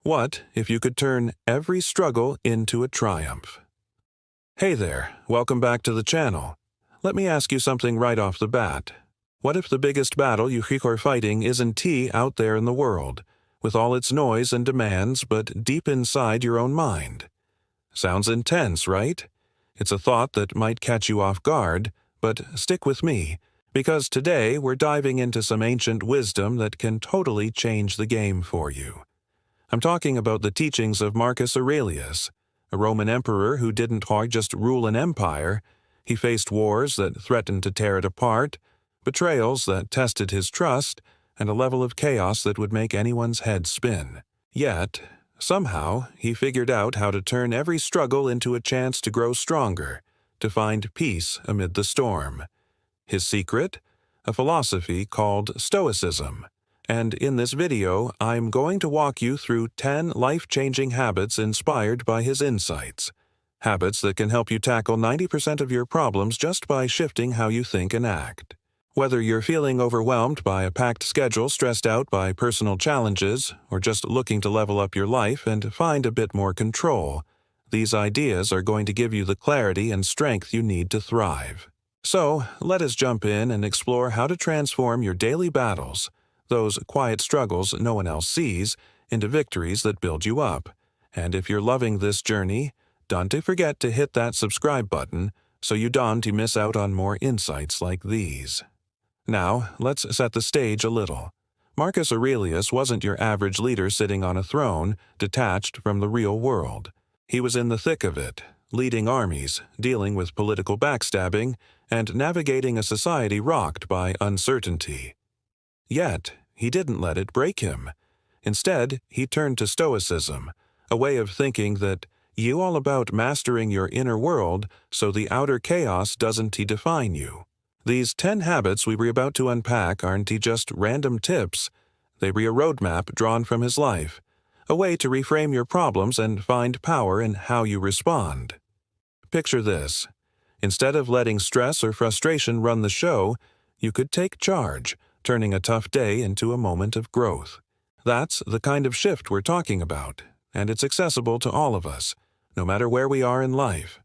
What if you could turn every struggle into a triumph? Hey there, welcome back to the channel. Let me ask you something right off the bat. What if the biggest battle you are fighting isn't out there in the world, with all its noise and demands, but deep inside your own mind? Sounds intense, right? It's a thought that might catch you off guard, but stick with me, because today we're diving into some ancient wisdom that can totally change the game for you. I'm talking about the teachings of Marcus Aurelius, a Roman emperor who didn't just rule an empire. He faced wars that threatened to tear it apart, betrayals that tested his trust, and a level of chaos that would make anyone's head spin. Yet, somehow, he figured out how to turn every struggle into a chance to grow stronger, to find peace amid the storm. His secret? A philosophy called Stoicism. And in this video, I'm going to walk you through 10 life-changing habits inspired by his insights. Habits that can help you tackle 90% of your problems just by shifting how you think and act. Whether you're feeling overwhelmed by a packed schedule, stressed out by personal challenges, or just looking to level up your life and find a bit more control, these ideas are going to give you the clarity and strength you need to thrive. So, let us jump in and explore how to transform your daily battles, those quiet struggles no one else sees, into victories that build you up. And if you're loving this journey, don't forget to hit that subscribe button so you don't miss out on more insights like these. Now, let's set the stage a little. Marcus Aurelius wasn't your average leader sitting on a throne, detached from the real world. He was in the thick of it, leading armies, dealing with political backstabbing, and navigating a society rocked by uncertainty. Yet, he didn't let it break him. Instead, he turned to Stoicism, a way of thinking that you all about mastering your inner world so the outer chaos doesn't define you. These 10 habits we were about to unpack aren't just random tips. They were a roadmap drawn from his life, a way to reframe your problems and find power in how you respond. Picture this. Instead of letting stress or frustration run the show, you could take charge, turning a tough day into a moment of growth. That's the kind of shift we're talking about, and it's accessible to all of us, no matter where we are in life.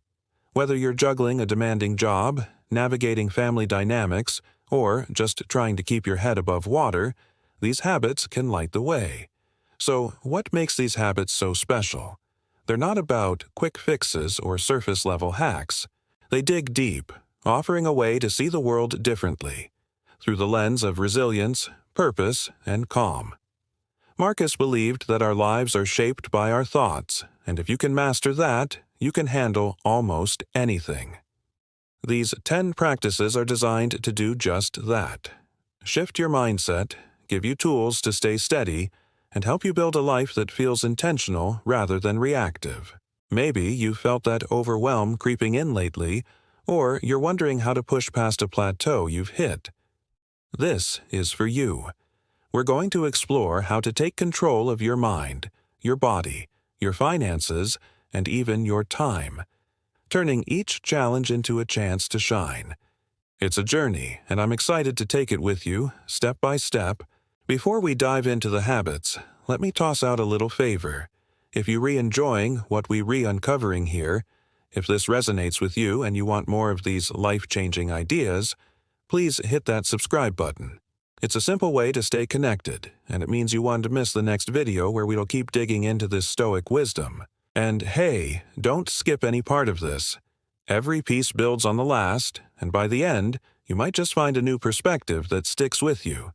Whether you're juggling a demanding job, navigating family dynamics, or just trying to keep your head above water, these habits can light the way. So, what makes these habits so special? They're not about quick fixes or surface-level hacks. They dig deep, offering a way to see the world differently, through the lens of resilience, purpose, and calm. Marcus believed that our lives are shaped by our thoughts, and if you can master that, you can handle almost anything. These 10 practices are designed to do just that. Shift your mindset, give you tools to stay steady, and help you build a life that feels intentional rather than reactive. Maybe you've felt that overwhelm creeping in lately, or you're wondering how to push past a plateau you've hit. This is for you. We're going to explore how to take control of your mind, your body, your finances, and even your time, turning each challenge into a chance to shine. It's a journey, and I'm excited to take it with you, step by step. Before we dive into the habits, let me toss out a little favor. If you're enjoying what we're uncovering here, if this resonates with you and you want more of these life-changing ideas, please hit that subscribe button. It's a simple way to stay connected, and it means you won't miss the next video where we'll keep digging into this Stoic wisdom. And hey, don't skip any part of this. Every piece builds on the last, and by the end, you might just find a new perspective that sticks with you.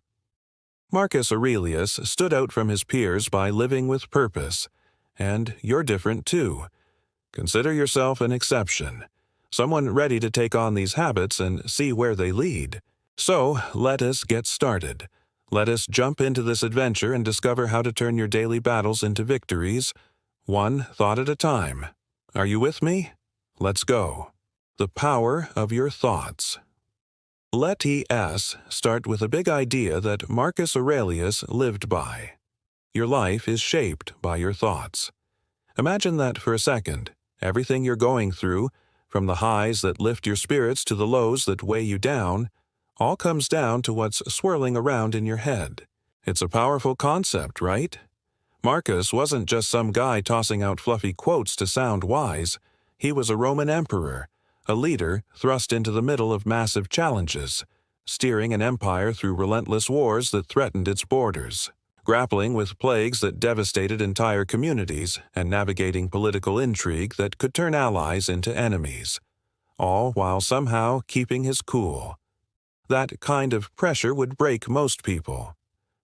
Marcus Aurelius stood out from his peers by living with purpose, and you're different too. Consider yourself an exception, someone ready to take on these habits and see where they lead. So, let us get started. Let us jump into this adventure and discover how to turn your daily battles into victories, one thought at a time. Are you with me? Let's go. The power of your thoughts. Let us start with a big idea that Marcus Aurelius lived by. Your life is shaped by your thoughts. Imagine that for a second. Everything you're going through, from the highs that lift your spirits to the lows that weigh you down, all comes down to what's swirling around in your head. It's a powerful concept, right? Marcus wasn't just some guy tossing out fluffy quotes to sound wise. He was a Roman emperor, a leader thrust into the middle of massive challenges, steering an empire through relentless wars that threatened its borders, grappling with plagues that devastated entire communities, and navigating political intrigue that could turn allies into enemies, all while somehow keeping his cool. That kind of pressure would break most people.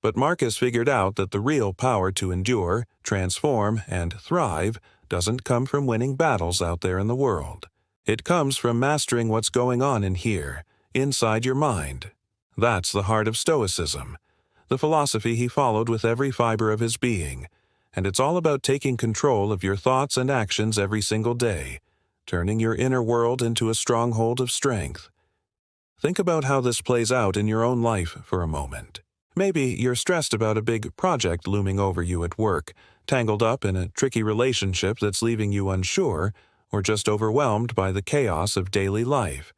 But Marcus figured out that the real power to endure, transform, and thrive doesn't come from winning battles out there in the world. It comes from mastering what's going on in here, inside your mind. That's the heart of Stoicism, the philosophy he followed with every fiber of his being, and it's all about taking control of your thoughts and actions every single day, turning your inner world into a stronghold of strength. Think about how this plays out in your own life for a moment. Maybe you're stressed about a big project looming over you at work, tangled up in a tricky relationship that's leaving you unsure, or just overwhelmed by the chaos of daily life.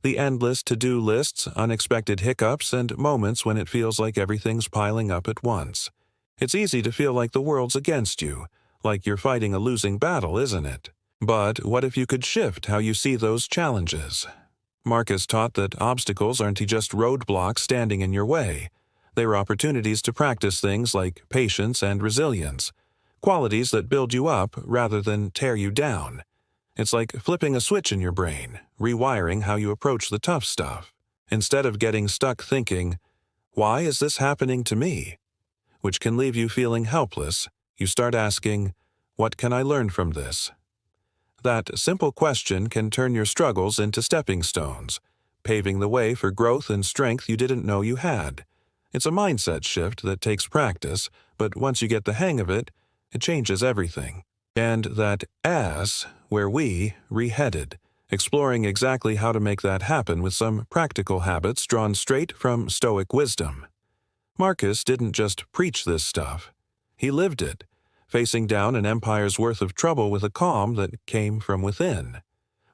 The endless to-do lists, unexpected hiccups, and moments when it feels like everything's piling up at once. It's easy to feel like the world's against you, like you're fighting a losing battle, isn't it? But what if you could shift how you see those challenges? Marcus taught that obstacles aren't just roadblocks standing in your way. They were opportunities to practice things like patience and resilience, qualities that build you up rather than tear you down. It's like flipping a switch in your brain, rewiring how you approach the tough stuff. Instead of getting stuck thinking, "Why is this happening to me?" which can leave you feeling helpless, you start asking, "What can I learn from this?" That simple question can turn your struggles into stepping stones, paving the way for growth and strength you didn't know you had. It's a mindset shift that takes practice, but once you get the hang of it, it changes everything. And that "as" where we re-headed, exploring exactly how to make that happen with some practical habits drawn straight from Stoic wisdom. Marcus didn't just preach this stuff. He lived it, facing down an empire's worth of trouble with a calm that came from within.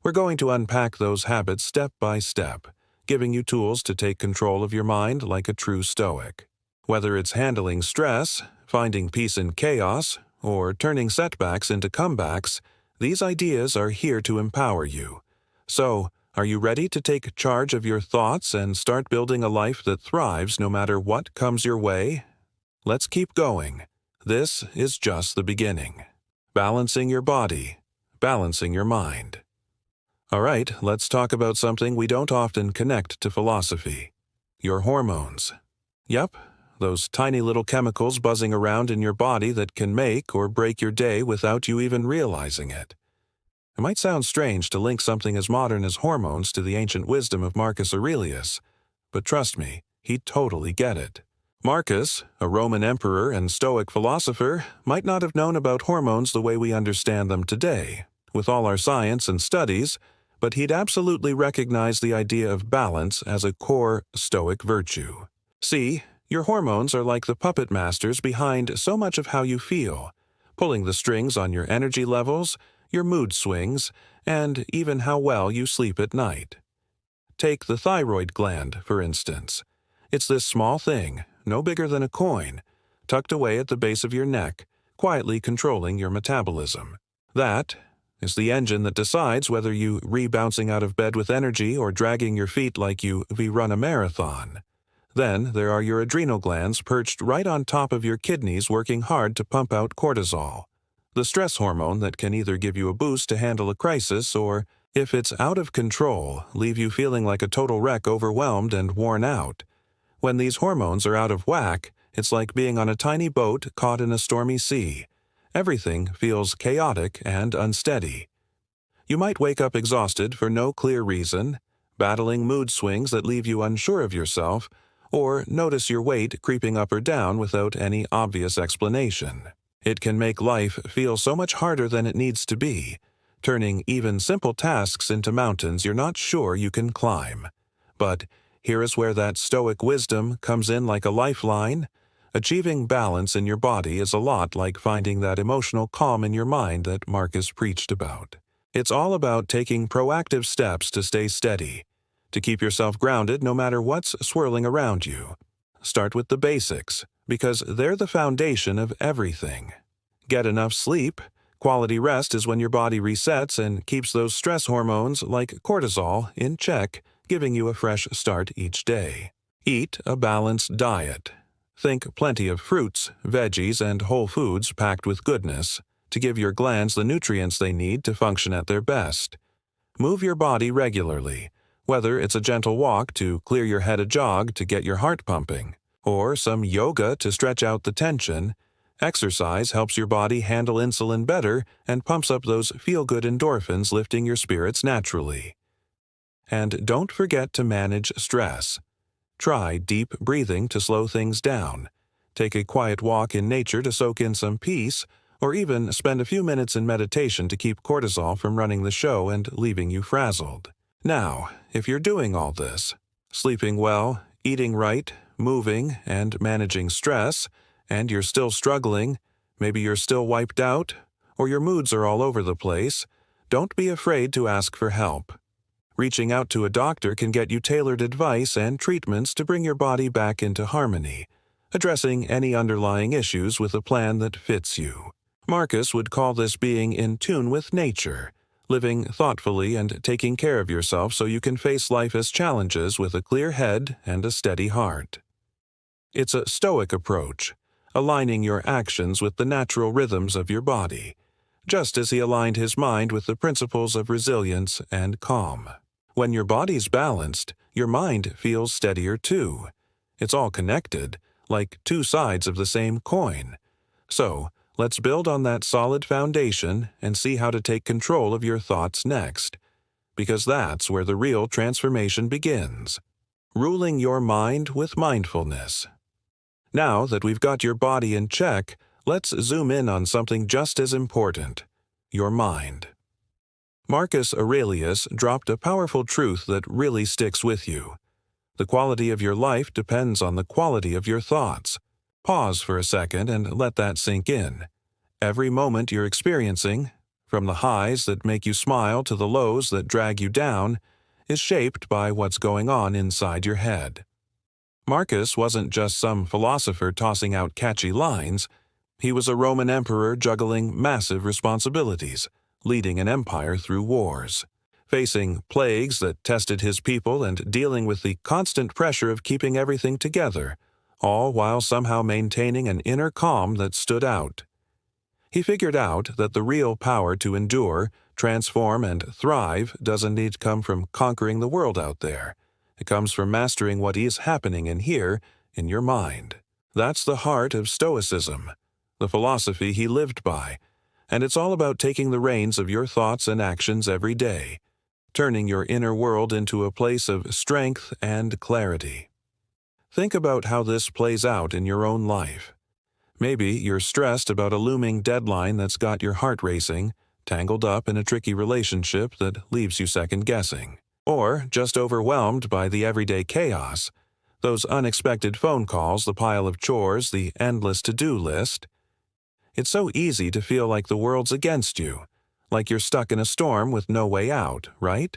We're going to unpack those habits step by step, giving you tools to take control of your mind like a true Stoic. Whether it's handling stress, finding peace in chaos, or turning setbacks into comebacks, these ideas are here to empower you. So, are you ready to take charge of your thoughts and start building a life that thrives no matter what comes your way? Let's keep going. This is just the beginning. Balancing your body, balancing your mind. All right, let's talk about something we don't often connect to philosophy. Your hormones. Yep, those tiny little chemicals buzzing around in your body that can make or break your day without you even realizing it. It might sound strange to link something as modern as hormones to the ancient wisdom of Marcus Aurelius, but trust me, he'd totally get it. Marcus, a Roman emperor and Stoic philosopher, might not have known about hormones the way we understand them today, with all our science and studies, but he'd absolutely recognize the idea of balance as a core Stoic virtue. See, your hormones are like the puppet masters behind so much of how you feel, pulling the strings on your energy levels, your mood swings, and even how well you sleep at night. Take the thyroid gland, for instance. It's this small thing, no bigger than a coin, tucked away at the base of your neck, quietly controlling your metabolism. That is the engine that decides whether you rebounding out of bed with energy or dragging your feet like you run a marathon. Then there are your adrenal glands perched right on top of your kidneys working hard to pump out cortisol, the stress hormone that can either give you a boost to handle a crisis or, if it's out of control, leave you feeling like a total wreck, overwhelmed and worn out. When these hormones are out of whack, it's like being on a tiny boat caught in a stormy sea. Everything feels chaotic and unsteady. You might wake up exhausted for no clear reason, battling mood swings that leave you unsure of yourself, or notice your weight creeping up or down without any obvious explanation. It can make life feel so much harder than it needs to be, turning even simple tasks into mountains you're not sure you can climb. But here is where that Stoic wisdom comes in like a lifeline. Achieving balance in your body is a lot like finding that emotional calm in your mind that Marcus preached about. It's all about taking proactive steps to stay steady, to keep yourself grounded no matter what's swirling around you. Start with the basics. because they're the foundation of everything. Get enough sleep. Quality rest is when your body resets and keeps those stress hormones like cortisol in check, giving you a fresh start each day. Eat a balanced diet. Think plenty of fruits, veggies, and whole foods packed with goodness to give your glands the nutrients they need to function at their best. Move your body regularly, whether it's a gentle walk to clear your head, a jog to get your heart pumping, or some yoga to stretch out the tension. Exercise helps your body handle insulin better and pumps up those feel-good endorphins, lifting your spirits naturally. And don't forget to manage stress. Try deep breathing to slow things down. Take a quiet walk in nature to soak in some peace, or even spend a few minutes in meditation to keep cortisol from running the show and leaving you frazzled. Now, if you're doing all this, sleeping well, eating right, moving, and managing stress, and you're still struggling, maybe you're still wiped out, or your moods are all over the place, don't be afraid to ask for help. Reaching out to a doctor can get you tailored advice and treatments to bring your body back into harmony, addressing any underlying issues with a plan that fits you. Marcus would call this being in tune with nature, living thoughtfully and taking care of yourself so you can face life as challenges with a clear head and a steady heart. It's a Stoic approach, aligning your actions with the natural rhythms of your body, just as he aligned his mind with the principles of resilience and calm. When your body's balanced, your mind feels steadier too. It's all connected, like two sides of the same coin. So, let's build on that solid foundation and see how to take control of your thoughts next, because that's where the real transformation begins. Ruling your mind with mindfulness. Now that we've got your body in check, let's zoom in on something just as important: your mind. Marcus Aurelius dropped a powerful truth that really sticks with you. The quality of your life depends on the quality of your thoughts. Pause for a second and let that sink in. Every moment you're experiencing, from the highs that make you smile to the lows that drag you down, is shaped by what's going on inside your head. Marcus wasn't just some philosopher tossing out catchy lines. He was a Roman emperor juggling massive responsibilities, leading an empire through wars, facing plagues that tested his people and dealing with the constant pressure of keeping everything together, all while somehow maintaining an inner calm that stood out. He figured out that the real power to endure, transform, and thrive doesn't need to come from conquering the world out there. It comes from mastering what is happening in here, in your mind. That's the heart of Stoicism, the philosophy he lived by, and it's all about taking the reins of your thoughts and actions every day, turning your inner world into a place of strength and clarity. Think about how this plays out in your own life. Maybe you're stressed about a looming deadline that's got your heart racing, tangled up in a tricky relationship that leaves you second-guessing, or just overwhelmed by the everyday chaos, those unexpected phone calls, the pile of chores, the endless to-do list. It's so easy to feel like the world's against you, like you're stuck in a storm with no way out, right?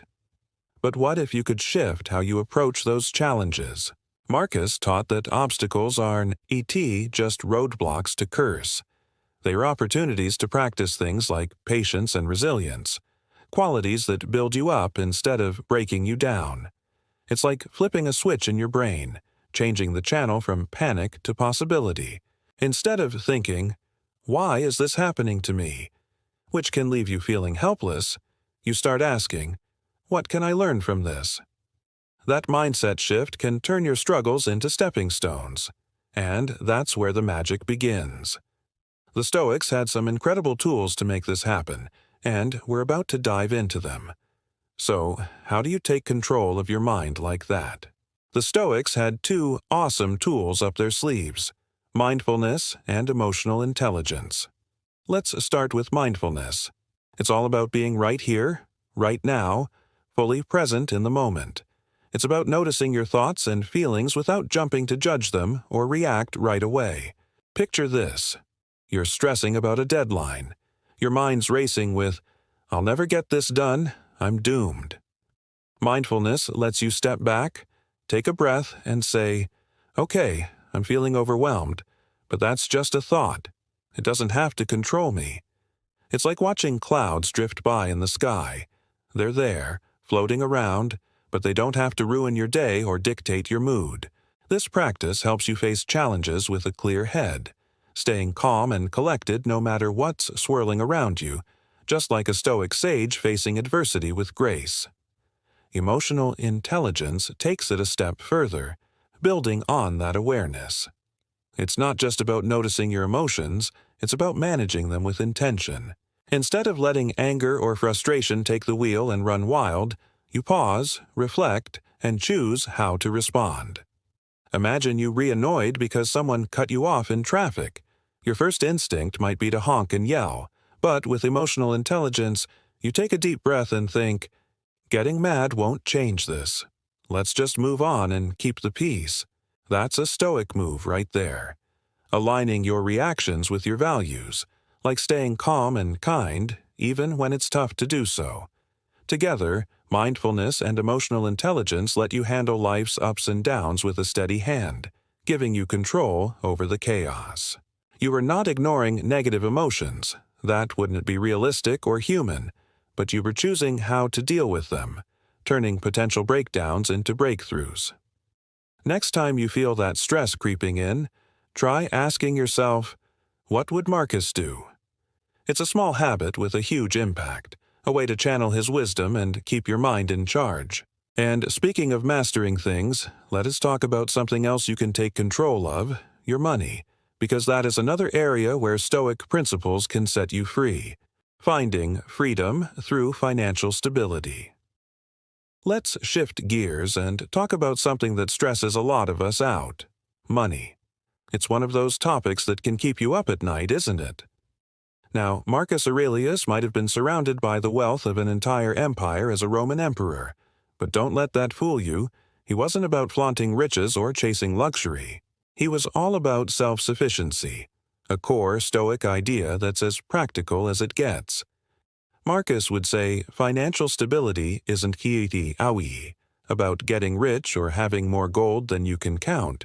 But what if you could shift how you approach those challenges? Marcus taught that obstacles aren't just roadblocks to curse. They are opportunities to practice things like patience and resilience, qualities that build you up instead of breaking you down. It's like flipping a switch in your brain, changing the channel from panic to possibility. Instead of thinking, "Why is this happening to me?" which can leave you feeling helpless, you start asking, "What can I learn from this?" That mindset shift can turn your struggles into stepping stones, and that's where the magic begins. The Stoics had some incredible tools to make this happen, and we're about to dive into them. So, how do you take control of your mind like that? The Stoics had two awesome tools up their sleeves: mindfulness and emotional intelligence. Let's start with mindfulness. It's all about being right here, right now, fully present in the moment. It's about noticing your thoughts and feelings without jumping to judge them or react right away. Picture this. You're stressing about a deadline. Your mind's racing with, "I'll never get this done, I'm doomed." Mindfulness lets you step back, take a breath, and say, "Okay, I'm feeling overwhelmed, But that's just a thought. It doesn't have to control me. It's like watching clouds drift by in the sky. They're there, floating around, but they don't have to ruin your day or dictate your mood. This practice helps you face challenges with a clear head, staying calm and collected no matter what's swirling around you, just like a Stoic sage facing adversity with grace. Emotional intelligence takes it a step further, building on that awareness. It's not just about noticing your emotions, it's about managing them with intention. Instead of letting anger or frustration take the wheel and run wild, you pause, reflect, and choose how to respond. Imagine you re-annoyed because someone cut you off in traffic. Your first instinct might be to honk and yell, but with emotional intelligence, you take a deep breath and think, "Getting mad won't change this. Let's just move on and keep the peace." That's a Stoic move right there. Aligning your reactions with your values, like staying calm and kind, even when it's tough to do so. Together, mindfulness and emotional intelligence let you handle life's ups and downs with a steady hand, giving you control over the chaos. You are not ignoring negative emotions. That wouldn't be realistic or human, but you were choosing how to deal with them, turning potential breakdowns into breakthroughs. Next time you feel that stress creeping in, try asking yourself, what would Marcus do? It's a small habit with a huge impact, a way to channel his wisdom and keep your mind in charge. And speaking of mastering things, let us talk about something else you can take control of, your money, because that is another area where Stoic principles can set you free. Finding freedom through financial stability. Let's shift gears and talk about something that stresses a lot of us out: money. It's one of those topics that can keep you up at night, isn't it? Now, Marcus Aurelius might have been surrounded by the wealth of an entire empire as a Roman emperor, but don't let that fool you. He wasn't about flaunting riches or chasing luxury. He was all about self-sufficiency, a core Stoic idea that's as practical as it gets. Marcus would say financial stability isn't kieti aui, about getting rich or having more gold than you can count.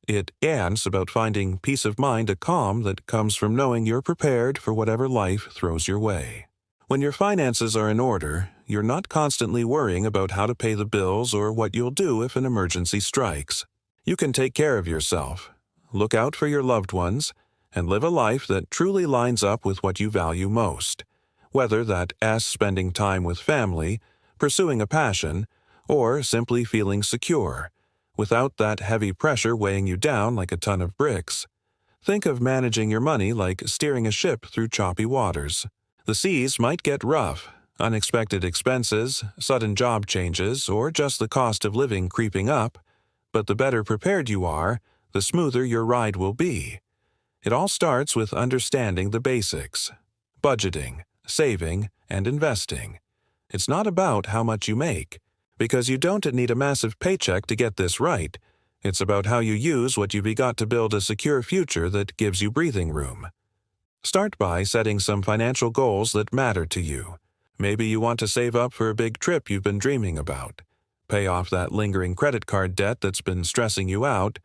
It's about finding peace of mind, a calm that comes from knowing you're prepared for whatever life throws your way. When your finances are in order, you're not constantly worrying about how to pay the bills or what you'll do if an emergency strikes. You can take care of yourself, look out for your loved ones, and live a life that truly lines up with what you value most, whether that's spending time with family, pursuing a passion, or simply feeling secure, without that heavy pressure weighing you down like a ton of bricks. Think of managing your money like steering a ship through choppy waters. The seas might get rough, unexpected expenses, sudden job changes, or just the cost of living creeping up, but the better prepared you are, the smoother your ride will be. It all starts with understanding the basics: budgeting, saving, and investing. It's not about how much you make, because you don't need a massive paycheck to get this right. It's about how you use what you've got to build a secure future that gives you breathing room. Start by setting some financial goals that matter to you. Maybe you want to save up for a big trip you've been dreaming about, pay off that lingering credit card debt that's been stressing you out,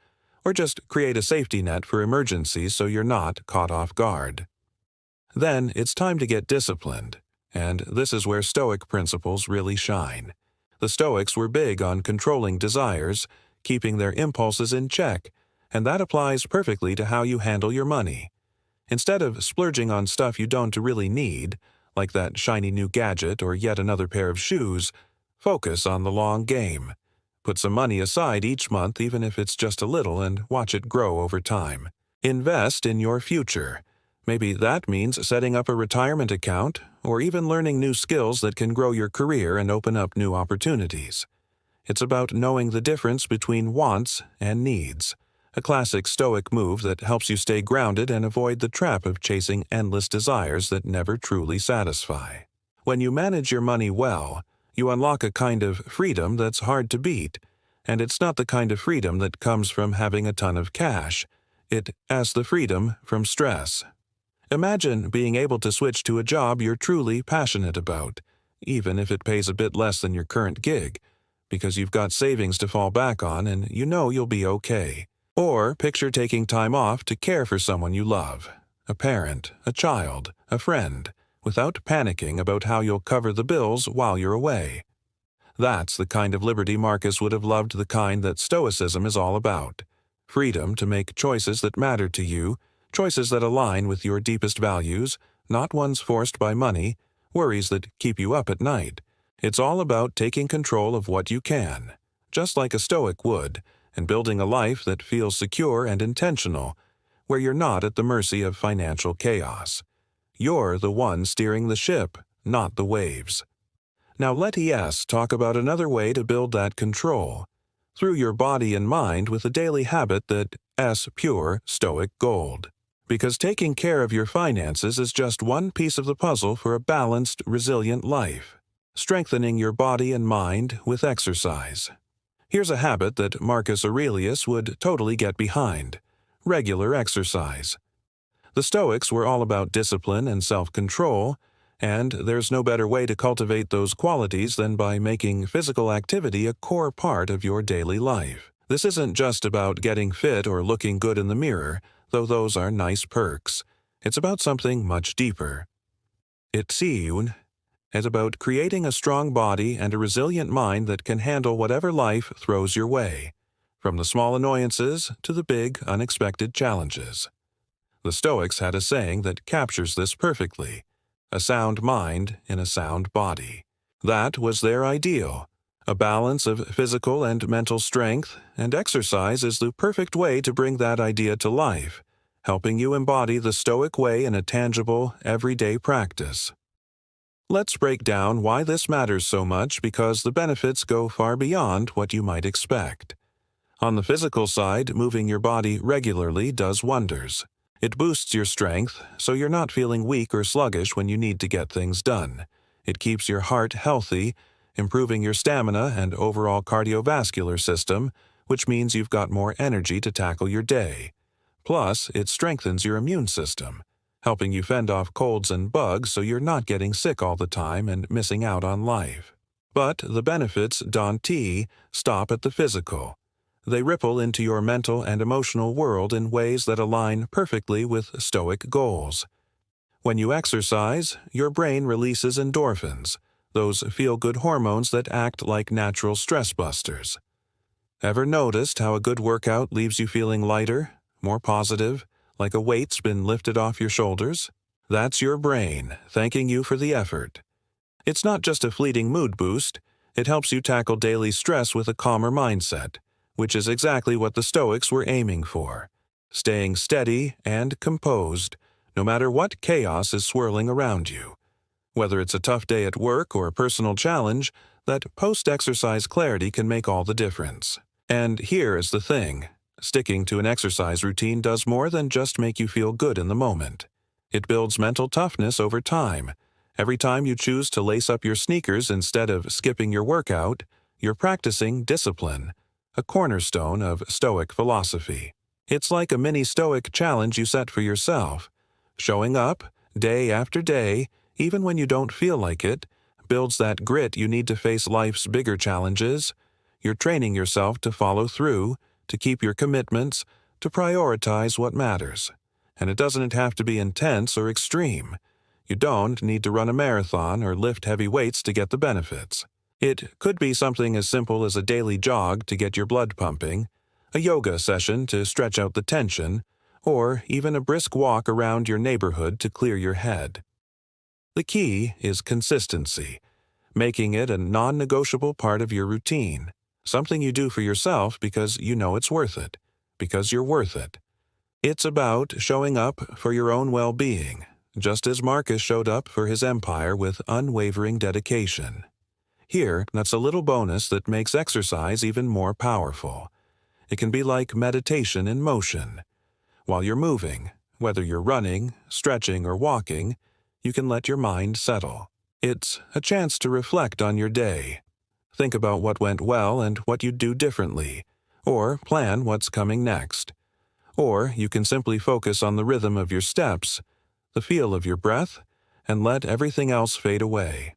or just create a safety net for emergencies so you're not caught off guard. Then it's time to get disciplined, and this is where Stoic principles really shine. The Stoics were big on controlling desires, keeping their impulses in check, and that applies perfectly to how you handle your money. Instead of splurging on stuff you don't really need, like that shiny new gadget or yet another pair of shoes, focus on the long game. Put some money aside each month, even if it's just a little, and watch it grow over time. Invest in your future. Maybe that means setting up a retirement account, or even learning new skills that can grow your career and open up new opportunities. It's about knowing the difference between wants and needs, a classic Stoic move that helps you stay grounded and avoid the trap of chasing endless desires that never truly satisfy. When you manage your money well, you unlock a kind of freedom that's hard to beat, and it's not the kind of freedom that comes from having a ton of cash. It's the freedom from stress. Imagine being able to switch to a job you're truly passionate about, even if it pays a bit less than your current gig, because you've got savings to fall back on and you know you'll be okay. Or picture taking time off to care for someone you love, a parent, a child, a friend, without panicking about how you'll cover the bills while you're away. That's the kind of liberty Marcus would have loved, the kind that Stoicism is all about. Freedom to make choices that matter to you, choices that align with your deepest values, not ones forced by money, worries that keep you up at night. It's all about taking control of what you can, just like a Stoic would, and building a life that feels secure and intentional, where you're not at the mercy of financial chaos. You're the one steering the ship, not the waves. Now let ES talk about another way to build that control, through your body and mind with a daily habit that S pure Stoic gold. Because taking care of your finances is just one piece of the puzzle for a balanced, resilient life. Strengthening your body and mind with exercise. Here's a habit that Marcus Aurelius would totally get behind: regular exercise. The Stoics were all about discipline and self-control, and there's no better way to cultivate those qualities than by making physical activity a core part of your daily life. This isn't just about getting fit or looking good in the mirror, though those are nice perks. It's about something much deeper. It's about creating a strong body and a resilient mind that can handle whatever life throws your way, from the small annoyances to the big, unexpected challenges. The Stoics had a saying that captures this perfectly: a sound mind in a sound body. That was their ideal, a balance of physical and mental strength, and exercise is the perfect way to bring that idea to life, helping you embody the Stoic way in a tangible, everyday practice. Let's break down why this matters so much, because the benefits go far beyond what you might expect. On the physical side, moving your body regularly does wonders. It boosts your strength, so you're not feeling weak or sluggish when you need to get things done. It keeps your heart healthy, improving your stamina and overall cardiovascular system, which means you've got more energy to tackle your day. Plus, it strengthens your immune system, helping you fend off colds and bugs so you're not getting sick all the time and missing out on life. But the benefits don't stop at the physical. They ripple into your mental and emotional world in ways that align perfectly with Stoic goals. When you exercise, your brain releases endorphins, those feel-good hormones that act like natural stress busters. Ever noticed how a good workout leaves you feeling lighter, more positive, like a weight's been lifted off your shoulders? That's your brain thanking you for the effort. It's not just a fleeting mood boost, it helps you tackle daily stress with a calmer mindset, which is exactly what the Stoics were aiming for: staying steady and composed, no matter what chaos is swirling around you. Whether it's a tough day at work or a personal challenge, that post-exercise clarity can make all the difference. And here is the thing: sticking to an exercise routine does more than just make you feel good in the moment. It builds mental toughness over time. Every time you choose to lace up your sneakers instead of skipping your workout, you're practicing discipline, a cornerstone of Stoic philosophy. It's like a mini Stoic challenge you set for yourself. Showing up, day after day, even when you don't feel like it, builds that grit you need to face life's bigger challenges. You're training yourself to follow through, to keep your commitments, to prioritize what matters. And it doesn't have to be intense or extreme. You don't need to run a marathon or lift heavy weights to get the benefits. It could be something as simple as a daily jog to get your blood pumping, a yoga session to stretch out the tension, or even a brisk walk around your neighborhood to clear your head. The key is consistency, making it a non-negotiable part of your routine, something you do for yourself because you know it's worth it, because you're worth it. It's about showing up for your own well-being, just as Marcus showed up for his empire with unwavering dedication. Here, that's a little bonus that makes exercise even more powerful. It can be like meditation in motion. While you're moving, whether you're running, stretching, or walking, you can let your mind settle. It's a chance to reflect on your day. Think about what went well and what you'd do differently, or plan what's coming next. Or you can simply focus on the rhythm of your steps, the feel of your breath, and let everything else fade away.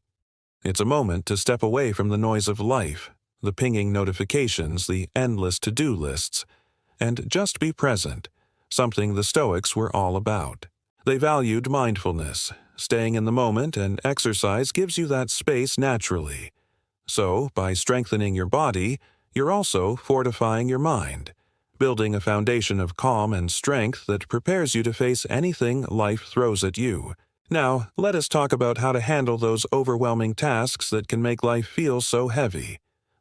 It's a moment to step away from the noise of life, the pinging notifications, the endless to-do lists, and just be present, something the Stoics were all about. They valued mindfulness. Staying in the moment and exercise gives you that space naturally. So, by strengthening your body, you're also fortifying your mind, building a foundation of calm and strength that prepares you to face anything life throws at you. Now, let us talk about how to handle those overwhelming tasks that can make life feel so heavy.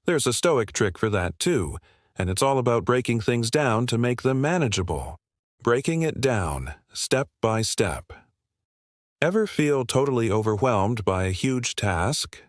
There's a Stoic trick for that too, and it's all about breaking things down to make them manageable. Breaking it down, step by step. Ever feel totally overwhelmed by a huge task?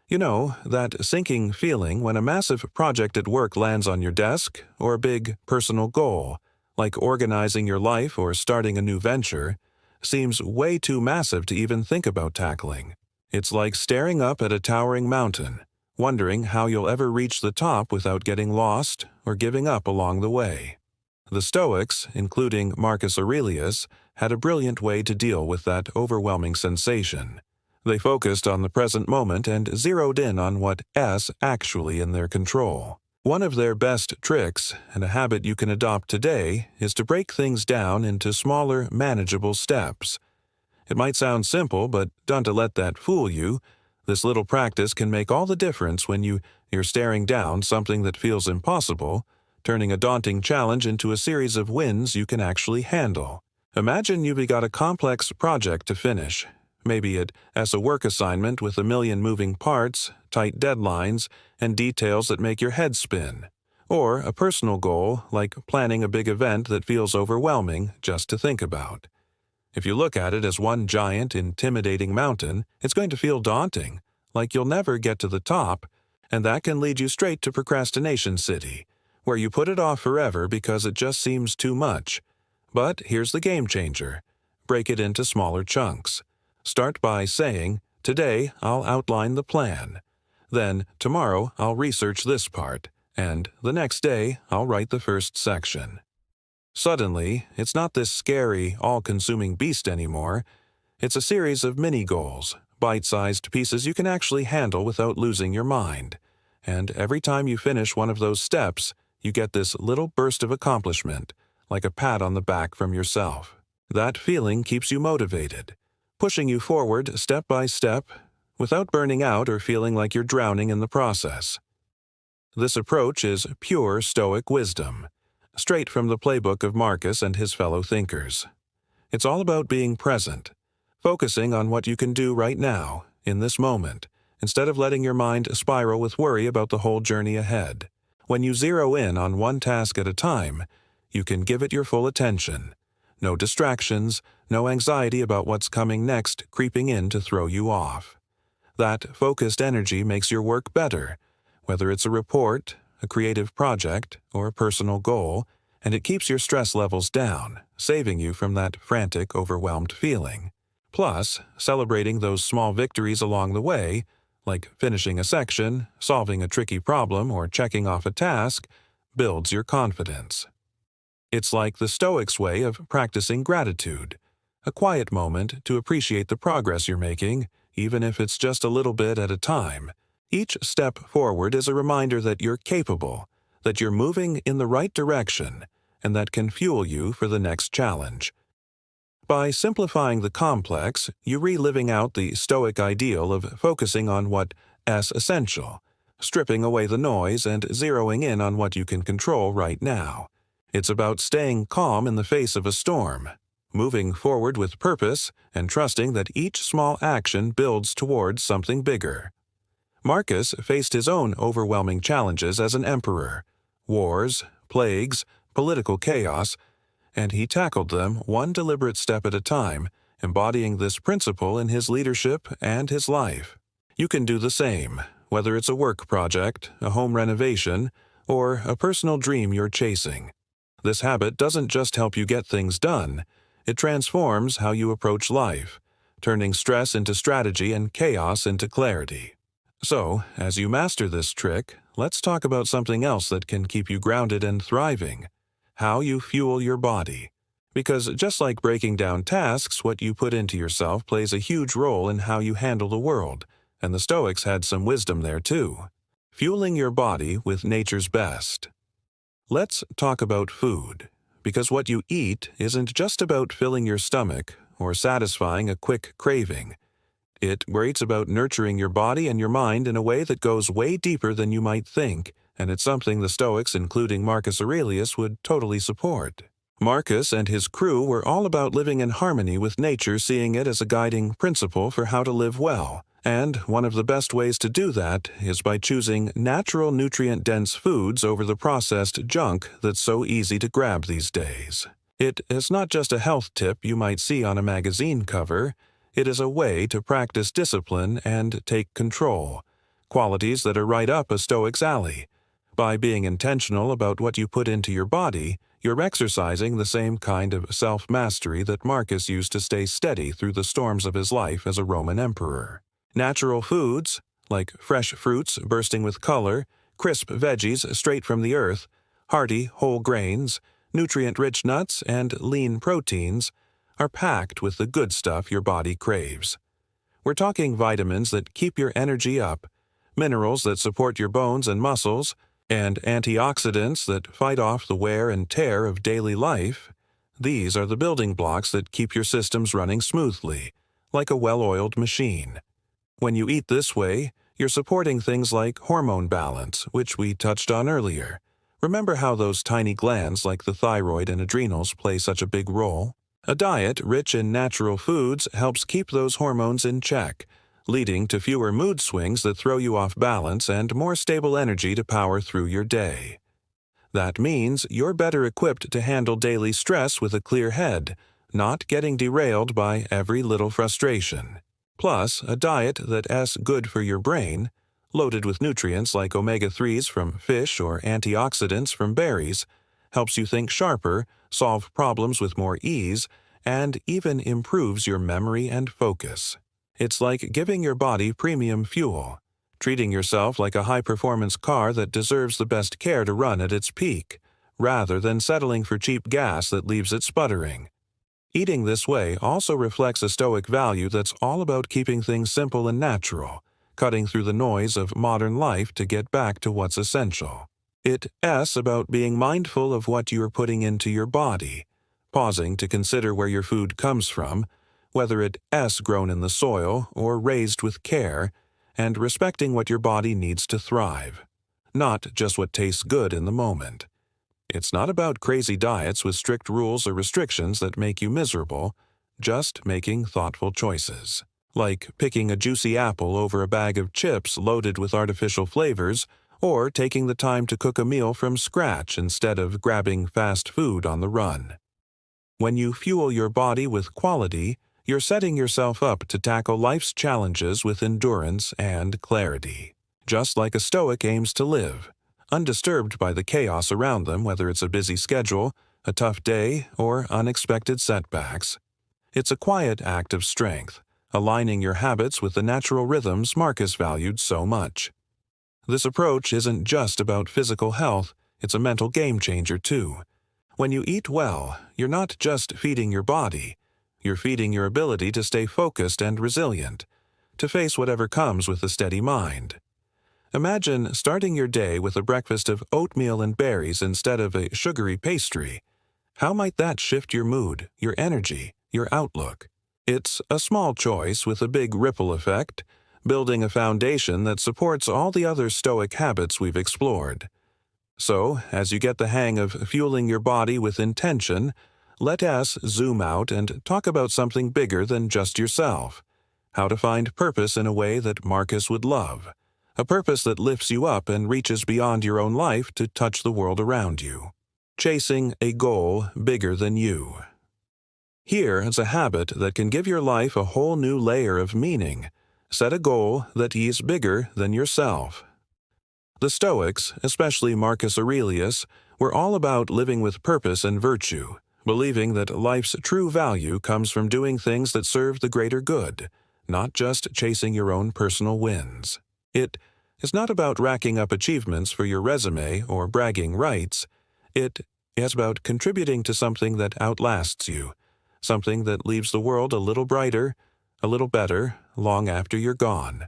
You know, that sinking feeling when a massive project at work lands on your desk, or a big personal goal, like organizing your life or starting a new venture, seems way too massive to even think about tackling. It's like staring up at a towering mountain, wondering how you'll ever reach the top without getting lost or giving up along the way. The Stoics, including Marcus Aurelius, had a brilliant way to deal with that overwhelming sensation. They focused on the present moment and zeroed in on what's actually in their control. One of their best tricks, and a habit you can adopt today, is to break things down into smaller, manageable steps. It might sound simple, but don't let that fool you. This little practice can make all the difference when you're staring down something that feels impossible, turning a daunting challenge into a series of wins you can actually handle. Imagine you've got a complex project to finish. Maybe it's a work assignment with a million moving parts, tight deadlines, and details that make your head spin. Or a personal goal, like planning a big event that feels overwhelming just to think about. If you look at it as one giant, intimidating mountain, it's going to feel daunting, like you'll never get to the top, and that can lead you straight to Procrastination City, where you put it off forever because it just seems too much. But here's the game changer. Break it into smaller chunks. Start by saying, "Today I'll outline the plan. Then, tomorrow I'll research this part, and the next day I'll write the first section." Suddenly, it's not this scary, all-consuming beast anymore. It's a series of mini-goals, bite-sized pieces you can actually handle without losing your mind. And every time you finish one of those steps, you get this little burst of accomplishment, like a pat on the back from yourself. That feeling keeps you motivated, pushing you forward step by step, without burning out or feeling like you're drowning in the process. This approach is pure Stoic wisdom, straight from the playbook of Marcus and his fellow thinkers. It's all about being present, focusing on what you can do right now, in this moment, instead of letting your mind spiral with worry about the whole journey ahead. When you zero in on one task at a time, you can give it your full attention. No distractions, no anxiety about what's coming next creeping in to throw you off. That focused energy makes your work better, whether it's a report, a creative project, or a personal goal, and it keeps your stress levels down, saving you from that frantic, overwhelmed feeling. Plus, celebrating those small victories along the way, like finishing a section, solving a tricky problem, or checking off a task, builds your confidence. It's like the Stoics' way of practicing gratitude, a quiet moment to appreciate the progress you're making, even if it's just a little bit at a time. Each step forward is a reminder that you're capable, that you're moving in the right direction, and that can fuel you for the next challenge. By simplifying the complex, you're reliving out the Stoic ideal of focusing on what's essential, stripping away the noise and zeroing in on what you can control right now. It's about staying calm in the face of a storm, moving forward with purpose, and trusting that each small action builds towards something bigger. Marcus faced his own overwhelming challenges as an emperor: wars, plagues, political chaos, and he tackled them one deliberate step at a time, embodying this principle in his leadership and his life. You can do the same, whether it's a work project, a home renovation, or a personal dream you're chasing. This habit doesn't just help you get things done, it transforms how you approach life, turning stress into strategy and chaos into clarity. So, as you master this trick, let's talk about something else that can keep you grounded and thriving: how you fuel your body. Because just like breaking down tasks, what you put into yourself plays a huge role in how you handle the world, and the Stoics had some wisdom there too. Fueling your body with nature's best. Let's talk about food, because what you eat isn't just about filling your stomach or satisfying a quick craving. It worries about nurturing your body and your mind in a way that goes way deeper than you might think, and it's something the Stoics, including Marcus Aurelius, would totally support. Marcus and his crew were all about living in harmony with nature, seeing it as a guiding principle for how to live well. And one of the best ways to do that is by choosing natural nutrient-dense foods over the processed junk that's so easy to grab these days. It is not just a health tip you might see on a magazine cover. It is a way to practice discipline and take control, qualities that are right up a Stoic's alley. By being intentional about what you put into your body, you're exercising the same kind of self-mastery that Marcus used to stay steady through the storms of his life as a Roman emperor. Natural foods, like fresh fruits bursting with color, crisp veggies straight from the earth, hearty whole grains, nutrient-rich nuts, and lean proteins, are packed with the good stuff your body craves. We're talking vitamins that keep your energy up, minerals that support your bones and muscles, and antioxidants that fight off the wear and tear of daily life. These are the building blocks that keep your systems running smoothly, like a well-oiled machine. When you eat this way, you're supporting things like hormone balance, which we touched on earlier. Remember how those tiny glands like the thyroid and adrenals play such a big role? A diet rich in natural foods helps keep those hormones in check, leading to fewer mood swings that throw you off balance and more stable energy to power through your day. That means you're better equipped to handle daily stress with a clear head, not getting derailed by every little frustration. Plus, a diet that's good for your brain, loaded with nutrients like omega-3s from fish or antioxidants from berries, helps you think sharper, solve problems with more ease, and even improves your memory and focus. It's like giving your body premium fuel, treating yourself like a high-performance car that deserves the best care to run at its peak, rather than settling for cheap gas that leaves it sputtering. Eating this way also reflects a Stoic value that's all about keeping things simple and natural, cutting through the noise of modern life to get back to what's essential. It's about being mindful of what you're putting into your body, pausing to consider where your food comes from, whether it's grown in the soil or raised with care, and respecting what your body needs to thrive, not just what tastes good in the moment. It's not about crazy diets with strict rules or restrictions that make you miserable, just making thoughtful choices. Like picking a juicy apple over a bag of chips loaded with artificial flavors, or taking the time to cook a meal from scratch instead of grabbing fast food on the run. When you fuel your body with quality, you're setting yourself up to tackle life's challenges with endurance and clarity, just like a Stoic aims to live, undisturbed by the chaos around them, whether it's a busy schedule, a tough day, or unexpected setbacks. It's a quiet act of strength, aligning your habits with the natural rhythms Marcus valued so much. This approach isn't just about physical health, it's a mental game changer too. When you eat well, you're not just feeding your body, you're feeding your ability to stay focused and resilient, to face whatever comes with a steady mind. Imagine starting your day with a breakfast of oatmeal and berries instead of a sugary pastry. How might that shift your mood, your energy, your outlook? It's a small choice with a big ripple effect, building a foundation that supports all the other Stoic habits we've explored. So, as you get the hang of fueling your body with intention, let us zoom out and talk about something bigger than just yourself. How to find purpose in a way that Marcus would love. A purpose that lifts you up and reaches beyond your own life to touch the world around you. Chasing a goal bigger than you. Here is a habit that can give your life a whole new layer of meaning. Set a goal that is bigger than yourself. The Stoics, especially Marcus Aurelius, were all about living with purpose and virtue, believing that life's true value comes from doing things that serve the greater good, not just chasing your own personal wins. It is not about racking up achievements for your resume or bragging rights. It is about contributing to something that outlasts you, something that leaves the world a little brighter, a little better, long after you're gone.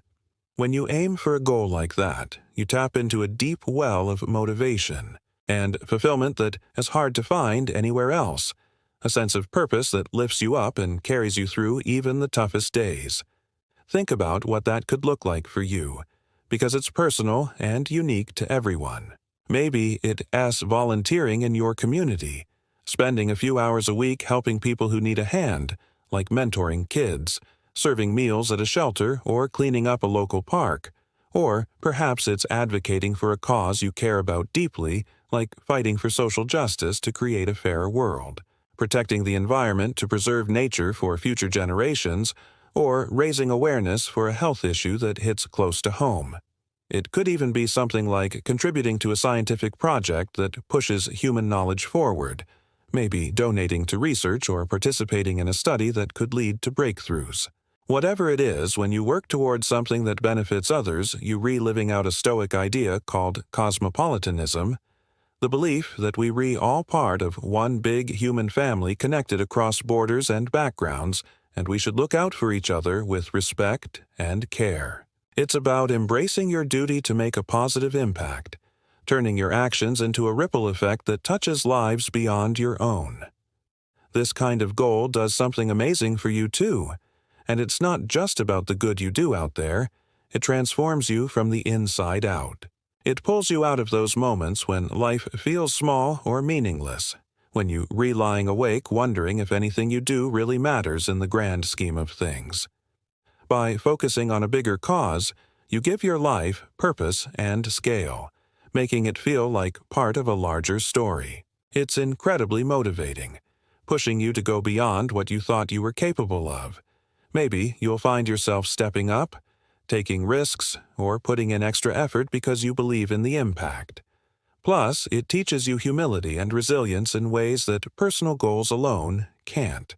When you aim for a goal like that, you tap into a deep well of motivation, and fulfillment that is hard to find anywhere else, a sense of purpose that lifts you up and carries you through even the toughest days. Think about what that could look like for you, because it's personal and unique to everyone. Maybe it asks volunteering in your community, spending a few hours a week helping people who need a hand, like mentoring kids, serving meals at a shelter, or cleaning up a local park. Or perhaps it's advocating for a cause you care about deeply, like fighting for social justice to create a fairer world, protecting the environment to preserve nature for future generations, or raising awareness for a health issue that hits close to home. It could even be something like contributing to a scientific project that pushes human knowledge forward, maybe donating to research or participating in a study that could lead to breakthroughs. Whatever it is, when you work towards something that benefits others, you reliving out a Stoic idea called cosmopolitanism, the belief that we all part of one big human family connected across borders and backgrounds, and we should look out for each other with respect and care. It's about embracing your duty to make a positive impact, turning your actions into a ripple effect that touches lives beyond your own. This kind of goal does something amazing for you too, and it's not just about the good you do out there, it transforms you from the inside out. It pulls you out of those moments when life feels small or meaningless, when you lying awake wondering if anything you do really matters in the grand scheme of things. By focusing on a bigger cause, you give your life purpose and scale, making it feel like part of a larger story. It's incredibly motivating, pushing you to go beyond what you thought you were capable of. Maybe you'll find yourself stepping up, taking risks, or putting in extra effort because you believe in the impact. Plus, it teaches you humility and resilience in ways that personal goals alone can't.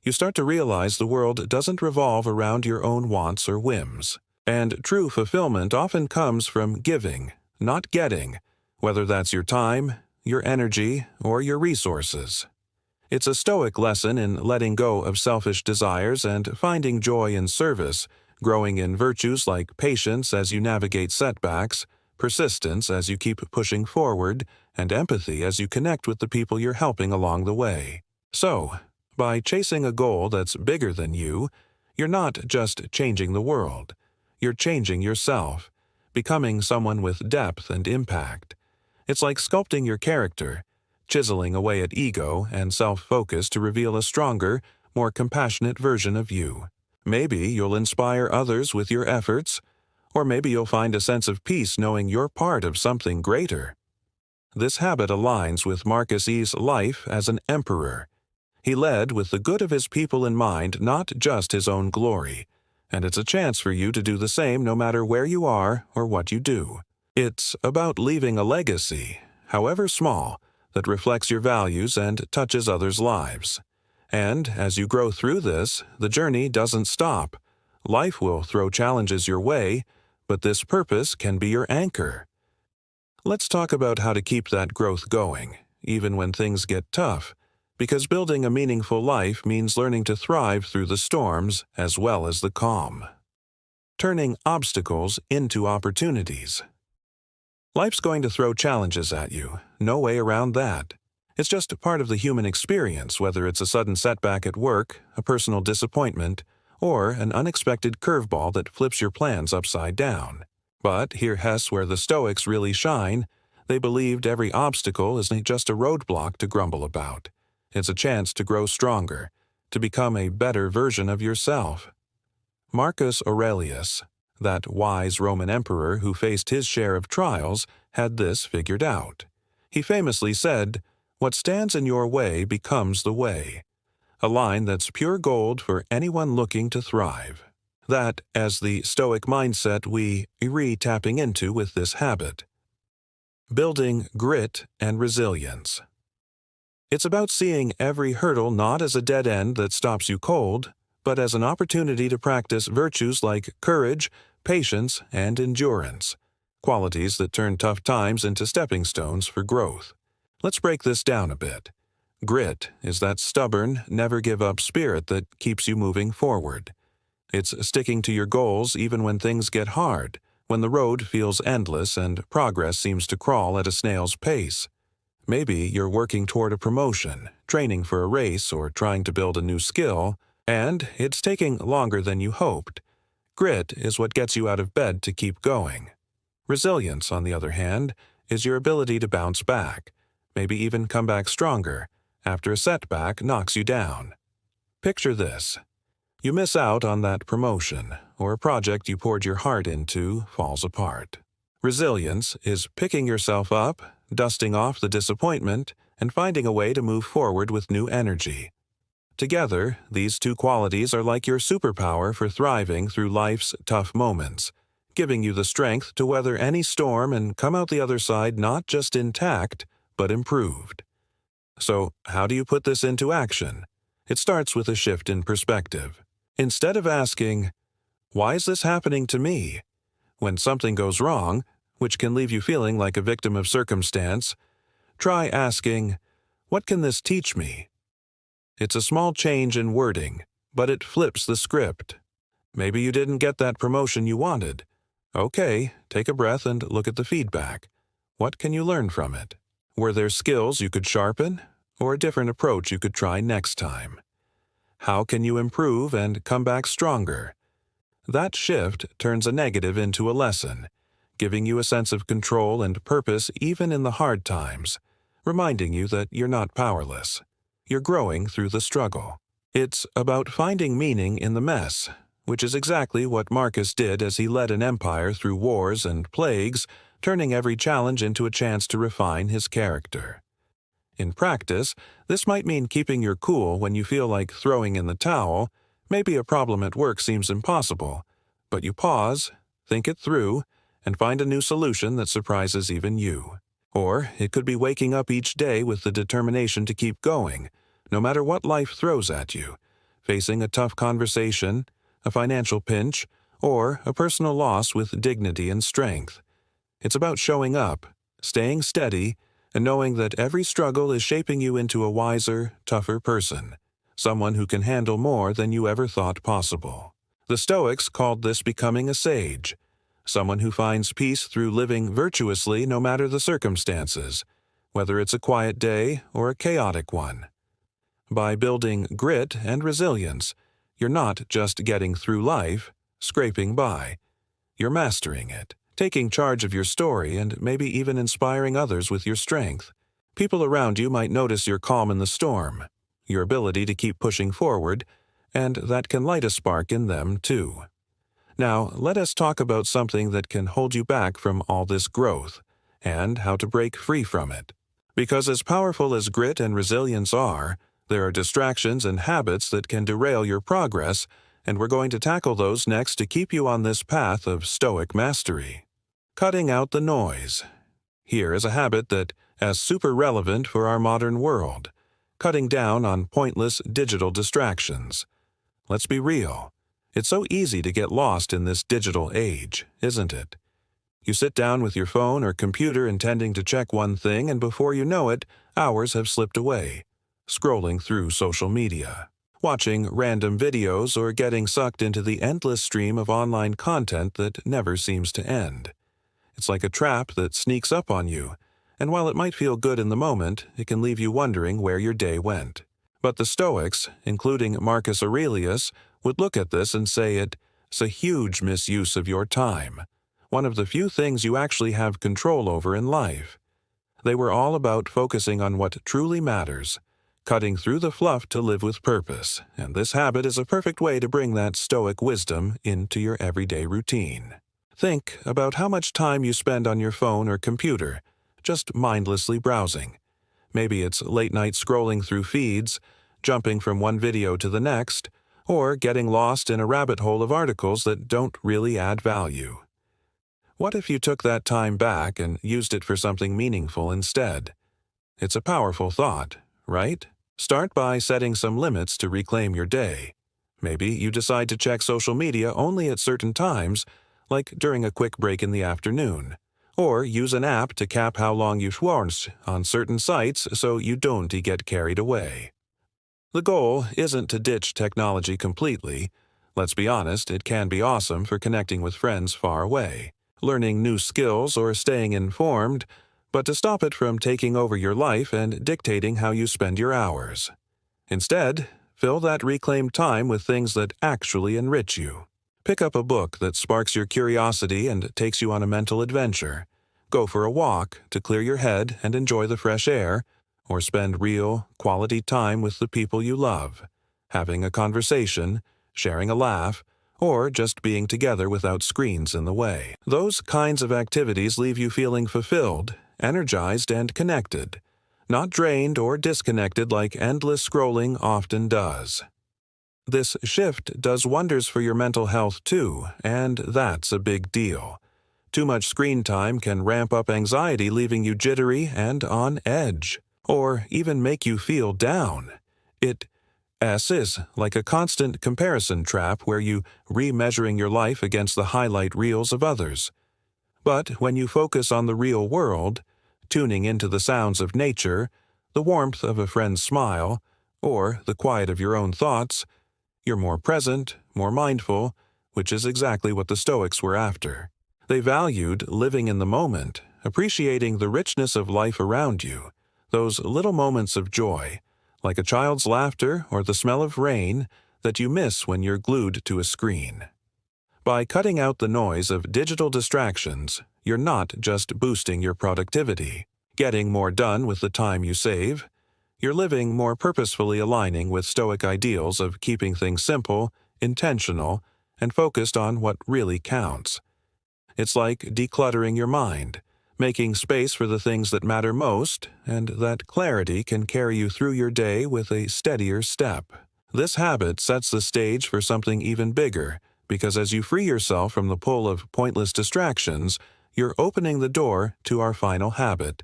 You start to realize the world doesn't revolve around your own wants or whims, and true fulfillment often comes from giving, not getting, whether that's your time, your energy, or your resources. It's a Stoic lesson in letting go of selfish desires and finding joy in service, growing in virtues like patience as you navigate setbacks, persistence as you keep pushing forward, and empathy as you connect with the people you're helping along the way. So, by chasing a goal that's bigger than you, you're not just changing the world. You're changing yourself, becoming someone with depth and impact. It's like sculpting your character, chiseling away at ego and self-focus to reveal a stronger, more compassionate version of you. Maybe you'll inspire others with your efforts, or maybe you'll find a sense of peace knowing you're part of something greater. This habit aligns with Marcus Aurelius' life as an emperor. He led with the good of his people in mind, not just his own glory, and it's a chance for you to do the same no matter where you are or what you do. It's about leaving a legacy, however small, that reflects your values and touches others' lives. And as you grow through this, the journey doesn't stop. Life will throw challenges your way, but this purpose can be your anchor. Let's talk about how to keep that growth going, even when things get tough, because building a meaningful life means learning to thrive through the storms as well as the calm. Turning obstacles into opportunities. Life's going to throw challenges at you, no way around that. It's just a part of the human experience, whether it's a sudden setback at work, a personal disappointment, or an unexpected curveball that flips your plans upside down. But here's where the Stoics really shine. They believed every obstacle isn't just a roadblock to grumble about. It's a chance to grow stronger, to become a better version of yourself. Marcus Aurelius, that wise Roman emperor who faced his share of trials, had this figured out. He famously said, "What stands in your way becomes the way," a line that's pure gold for anyone looking to thrive. That, as the Stoic mindset we tapping into with this habit. Building grit and resilience. It's about seeing every hurdle not as a dead end that stops you cold, but as an opportunity to practice virtues like courage, patience, and endurance, qualities that turn tough times into stepping stones for growth. Let's break this down a bit. Grit is that stubborn, never-give-up spirit that keeps you moving forward. It's sticking to your goals even when things get hard, when the road feels endless and progress seems to crawl at a snail's pace. Maybe you're working toward a promotion, training for a race, or trying to build a new skill, and it's taking longer than you hoped. Grit is what gets you out of bed to keep going. Resilience, on the other hand, is your ability to bounce back, maybe even come back stronger, after a setback knocks you down. Picture this. You miss out on that promotion, or a project you poured your heart into falls apart. Resilience is picking yourself up, dusting off the disappointment, and finding a way to move forward with new energy. Together, these two qualities are like your superpower for thriving through life's tough moments, giving you the strength to weather any storm and come out the other side not just intact, but improved. So, how do you put this into action? It starts with a shift in perspective. Instead of asking, "Why is this happening to me?" when something goes wrong, which can leave you feeling like a victim of circumstance, try asking, "What can this teach me?" It's a small change in wording, but it flips the script. Maybe you didn't get that promotion you wanted. Okay, take a breath and look at the feedback. What can you learn from it? Were there skills you could sharpen, or a different approach you could try next time? How can you improve and come back stronger? That shift turns a negative into a lesson, giving you a sense of control and purpose even in the hard times, reminding you that you're not powerless. You're growing through the struggle. It's about finding meaning in the mess, which is exactly what Marcus did as he led an empire through wars and plagues, turning every challenge into a chance to refine his character. In practice, this might mean keeping your cool when you feel like throwing in the towel. Maybe a problem at work seems impossible, but you pause, think it through, and find a new solution that surprises even you. Or it could be waking up each day with the determination to keep going, no matter what life throws at you, facing a tough conversation, a financial pinch, or a personal loss with dignity and strength. It's about showing up, staying steady, and knowing that every struggle is shaping you into a wiser, tougher person, someone who can handle more than you ever thought possible. The Stoics called this becoming a sage, someone who finds peace through living virtuously no matter the circumstances, whether it's a quiet day or a chaotic one. By building grit and resilience, you're not just getting through life, scraping by. You're mastering it, taking charge of your story and maybe even inspiring others with your strength. People around you might notice your calm in the storm, your ability to keep pushing forward, and that can light a spark in them too. Now, let us talk about something that can hold you back from all this growth, and how to break free from it. Because as powerful as grit and resilience are, there are distractions and habits that can derail your progress, and we're going to tackle those next to keep you on this path of Stoic mastery. Cutting out the noise. Here is a habit that is super relevant for our modern world, cutting down on pointless digital distractions. Let's be real. It's so easy to get lost in this digital age, isn't it? You sit down with your phone or computer intending to check one thing, and before you know it, hours have slipped away, scrolling through social media, watching random videos, or getting sucked into the endless stream of online content that never seems to end. It's like a trap that sneaks up on you, and while it might feel good in the moment, it can leave you wondering where your day went. But the Stoics, including Marcus Aurelius, would look at this and say it's a huge misuse of your time, one of the few things you actually have control over in life. They were all about focusing on what truly matters, cutting through the fluff to live with purpose, and this habit is a perfect way to bring that Stoic wisdom into your everyday routine. Think about how much time you spend on your phone or computer, just mindlessly browsing. Maybe it's late night scrolling through feeds, jumping from one video to the next, or getting lost in a rabbit hole of articles that don't really add value. What if you took that time back and used it for something meaningful instead? It's a powerful thought, right? Start by setting some limits to reclaim your day. Maybe you decide to check social media only at certain times, like during a quick break in the afternoon, or use an app to cap how long you schwarz on certain sites so you don't get carried away. The goal isn't to ditch technology completely. Let's be honest, it can be awesome for connecting with friends far away. learning new skills or staying informed, but to stop it from taking over your life and dictating how you spend your hours. Instead, fill that reclaimed time with things that actually enrich you. Pick up a book that sparks your curiosity and takes you on a mental adventure. Go for a walk to clear your head and enjoy the fresh air, or spend real, quality time with the people you love, having a conversation, sharing a laugh, or just being together without screens in the way. Those kinds of activities leave you feeling fulfilled, energized, and connected, not drained or disconnected like endless scrolling often does. This shift does wonders for your mental health too, and that's a big deal. Too much screen time can ramp up anxiety, leaving you jittery and on edge, or even make you feel down. It is like a constant comparison trap where you remeasuring your life against the highlight reels of others. But when you focus on the real world, tuning into the sounds of nature, the warmth of a friend's smile, or the quiet of your own thoughts, you're more present, more mindful, which is exactly what the Stoics were after. They valued living in the moment, appreciating the richness of life around you, those little moments of joy, like a child's laughter or the smell of rain that you miss when you're glued to a screen. By cutting out the noise of digital distractions, you're not just boosting your productivity, getting more done with the time you save. You're living more purposefully, aligning with Stoic ideals of keeping things simple, intentional, and focused on what really counts. It's like decluttering your mind, making space for the things that matter most, and that clarity can carry you through your day with a steadier step. This habit sets the stage for something even bigger, because as you free yourself from the pull of pointless distractions, you're opening the door to our final habit,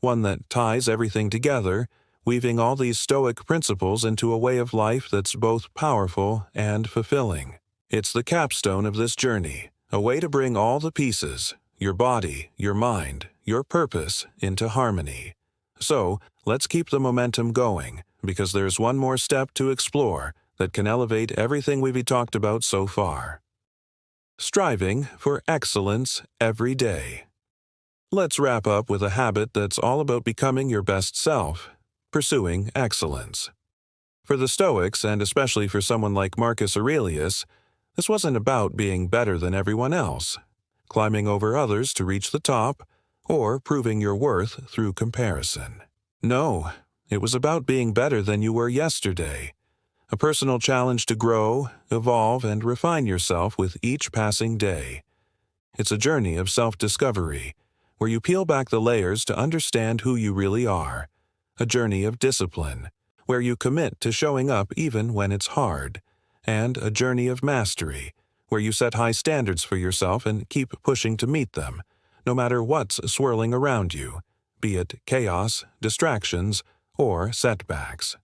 one that ties everything together, weaving all these Stoic principles into a way of life that's both powerful and fulfilling. It's the capstone of this journey, a way to bring all the pieces, your body, your mind, your purpose, into harmony. So, let's keep the momentum going, because there's one more step to explore that can elevate everything we've talked about so far. Striving for excellence every day. Let's wrap up with a habit that's all about becoming your best self, pursuing excellence. For the Stoics, and especially for someone like Marcus Aurelius, this wasn't about being better than everyone else, climbing over others to reach the top, or proving your worth through comparison. No, it was about being better than you were yesterday, a personal challenge to grow, evolve, and refine yourself with each passing day. It's a journey of self-discovery, where you peel back the layers to understand who you really are, a journey of discipline, where you commit to showing up even when it's hard, and a journey of mastery, where you set high standards for yourself and keep pushing to meet them, no matter what's swirling around you, be it chaos, distractions, or setbacks.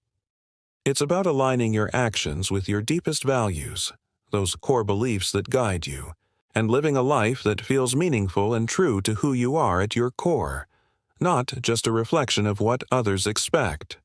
It's about aligning your actions with your deepest values, those core beliefs that guide you, and living a life that feels meaningful and true to who you are at your core, not just a reflection of what others expect.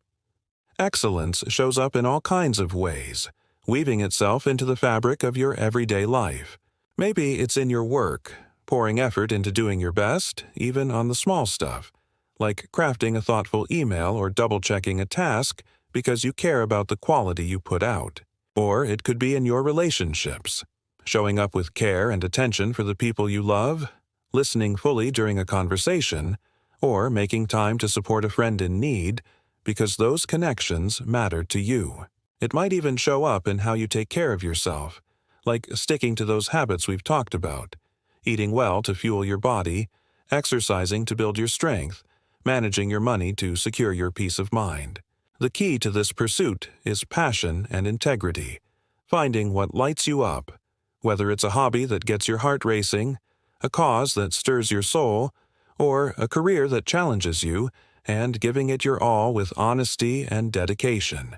Excellence shows up in all kinds of ways, weaving itself into the fabric of your everyday life. Maybe it's in your work, pouring effort into doing your best, even on the small stuff, like crafting a thoughtful email or double-checking a task because you care about the quality you put out. Or it could be in your relationships, showing up with care and attention for the people you love, listening fully during a conversation, or making time to support a friend in need, because those connections matter to you. It might even show up in how you take care of yourself, like sticking to those habits we've talked about, eating well to fuel your body, exercising to build your strength, managing your money to secure your peace of mind. The key to this pursuit is passion and integrity, finding what lights you up, whether it's a hobby that gets your heart racing, a cause that stirs your soul, or a career that challenges you, and giving it your all with honesty and dedication.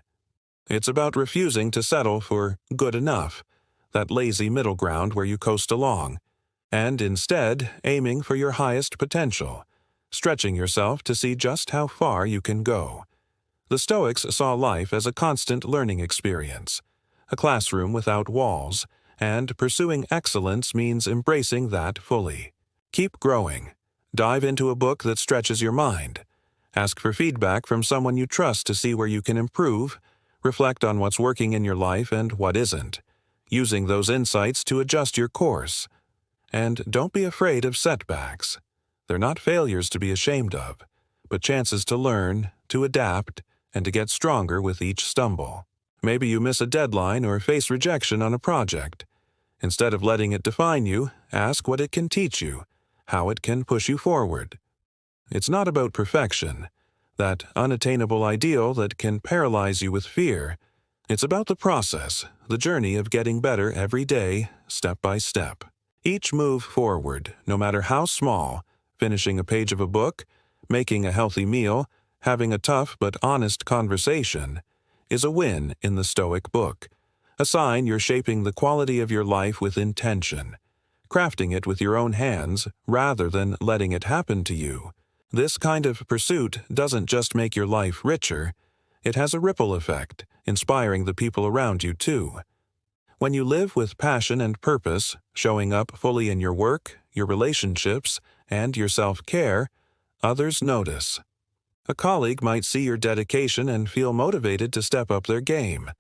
It's about refusing to settle for good enough, that lazy middle ground where you coast along, and instead aiming for your highest potential, stretching yourself to see just how far you can go. The Stoics saw life as a constant learning experience, a classroom without walls, and pursuing excellence means embracing that fully. Keep growing. Dive into a book that stretches your mind. Ask for feedback from someone you trust to see where you can improve. Reflect on what's working in your life and what isn't, using those insights to adjust your course. And don't be afraid of setbacks. They're not failures to be ashamed of, but chances to learn, to adapt, and to get stronger with each stumble. Maybe you miss a deadline or face rejection on a project. Instead of letting it define you, ask what it can teach you, how it can push you forward. It's not about perfection, that unattainable ideal that can paralyze you with fear. It's about the process, the journey of getting better every day, step by step. Each move forward, no matter how small, finishing a page of a book, making a healthy meal, having a tough but honest conversation, is a win in the Stoic book, a sign you're shaping the quality of your life with intention, crafting it with your own hands rather than letting it happen to you. This kind of pursuit doesn't just make your life richer, it has a ripple effect, inspiring the people around you too. When you live with passion and purpose, showing up fully in your work, your relationships, and your self-care, others notice. A colleague might see your dedication and feel motivated to step up their game.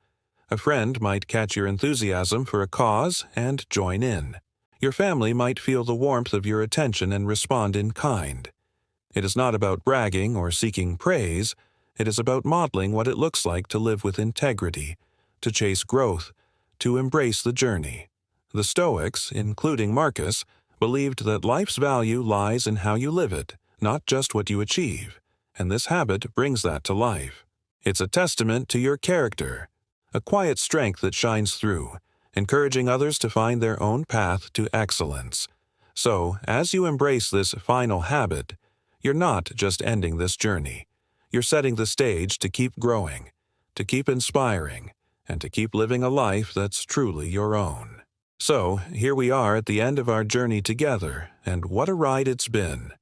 A friend might catch your enthusiasm for a cause and join in. Your family might feel the warmth of your attention and respond in kind. It is not about bragging or seeking praise. It is about modeling what it looks like to live with integrity, to chase growth, to embrace the journey. The Stoics, including Marcus, believed that life's value lies in how you live it, not just what you achieve, and this habit brings that to life. It's a testament to your character, a quiet strength that shines through, encouraging others to find their own path to excellence. So, as you embrace this final habit, you're not just ending this journey. You're setting the stage to keep growing, to keep inspiring, and to keep living a life that's truly your own. So, here we are at the end of our journey together, and what a ride it's been.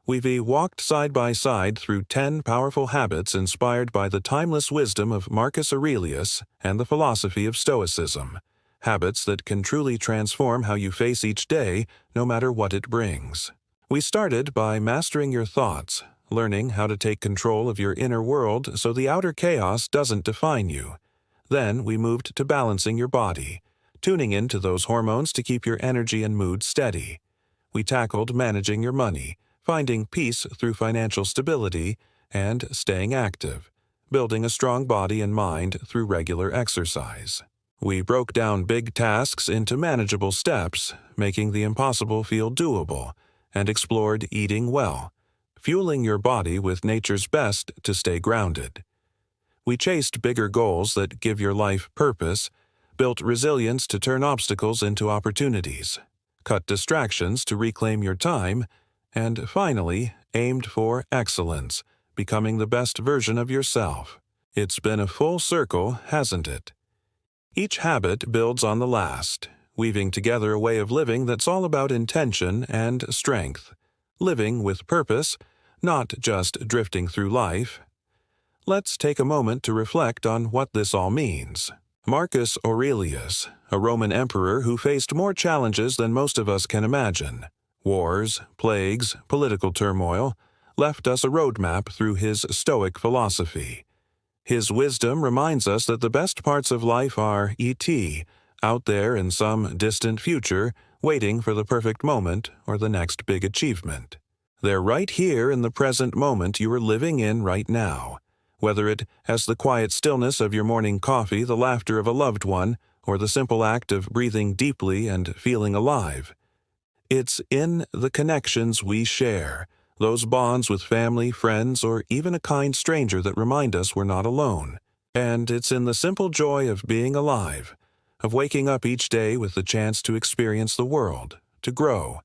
We've walked side by side through 10 powerful habits inspired by the timeless wisdom of Marcus Aurelius and the philosophy of Stoicism, habits that can truly transform how you face each day, no matter what it brings. We started by mastering your thoughts, learning how to take control of your inner world so the outer chaos doesn't define you. Then we moved to balancing your body, tuning into those hormones to keep your energy and mood steady. We tackled managing your money, finding peace through financial stability, and staying active, building a strong body and mind through regular exercise. We broke down big tasks into manageable steps, making the impossible feel doable, and explored eating well, fueling your body with nature's best to stay grounded. We chased bigger goals that give your life purpose, built resilience to turn obstacles into opportunities, cut distractions to reclaim your time, and finally, aimed for excellence, becoming the best version of yourself. It's been a full circle, hasn't it? Each habit builds on the last, weaving together a way of living that's all about intention and strength, living with purpose, not just drifting through life. Let's take a moment to reflect on what this all means. Marcus Aurelius, a Roman emperor who faced more challenges than most of us can imagine, wars, plagues, political turmoil, left us a roadmap through his Stoic philosophy. His wisdom reminds us that the best parts of life are out there in some distant future, waiting for the perfect moment or the next big achievement. They're right here in the present moment you are living in right now, whether it has the quiet stillness of your morning coffee, the laughter of a loved one, or the simple act of breathing deeply and feeling alive. It's in the connections we share, those bonds with family, friends, or even a kind stranger that remind us we're not alone. And it's in the simple joy of being alive, of waking up each day with the chance to experience the world, to grow,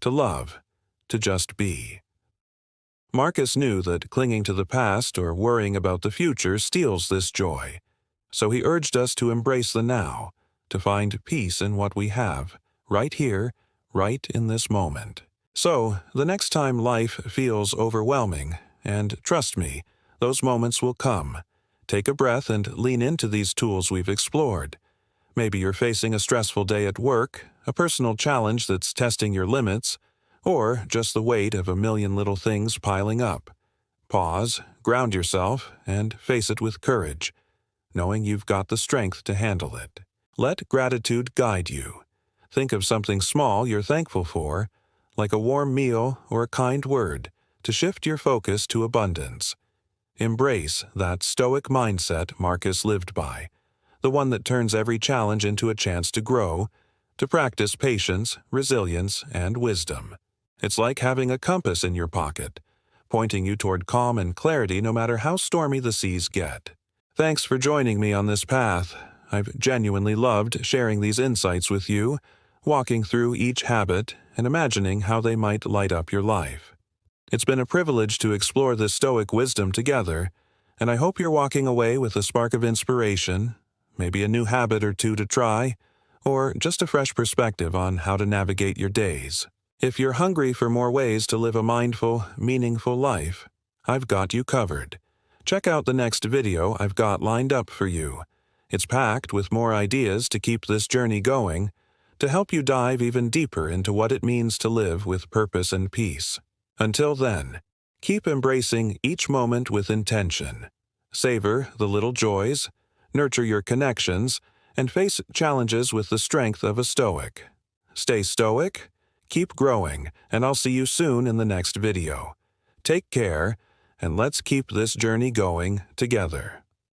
to love, to just be. Marcus knew that clinging to the past or worrying about the future steals this joy, so he urged us to embrace the now, to find peace in what we have, right here, right in this moment. So, the next time life feels overwhelming, and trust me, those moments will come. Take a breath and lean into these tools we've explored. Maybe you're facing a stressful day at work, a personal challenge that's testing your limits, or just the weight of a million little things piling up. Pause, ground yourself, and face it with courage, knowing you've got the strength to handle it. Let gratitude guide you. Think of something small you're thankful for, like a warm meal or a kind word, to shift your focus to abundance. Embrace that Stoic mindset Marcus lived by, the one that turns every challenge into a chance to grow, to practice patience, resilience, and wisdom. It's like having a compass in your pocket, pointing you toward calm and clarity no matter how stormy the seas get. Thanks for joining me on this path. I've genuinely loved sharing these insights with you, walking through each habit and imagining how they might light up your life. It's been a privilege to explore this Stoic wisdom together, and I hope you're walking away with a spark of inspiration, maybe a new habit or two to try, or just a fresh perspective on how to navigate your days. If you're hungry for more ways to live a mindful, meaningful life, I've got you covered. Check out the next video I've got lined up for you. It's packed with more ideas to keep this journey going, to help you dive even deeper into what it means to live with purpose and peace. Until then, keep embracing each moment with intention. Savor the little joys, nurture your connections, and face challenges with the strength of a Stoic. Stay Stoic, keep growing, and I'll see you soon in the next video. Take care, and let's keep this journey going together.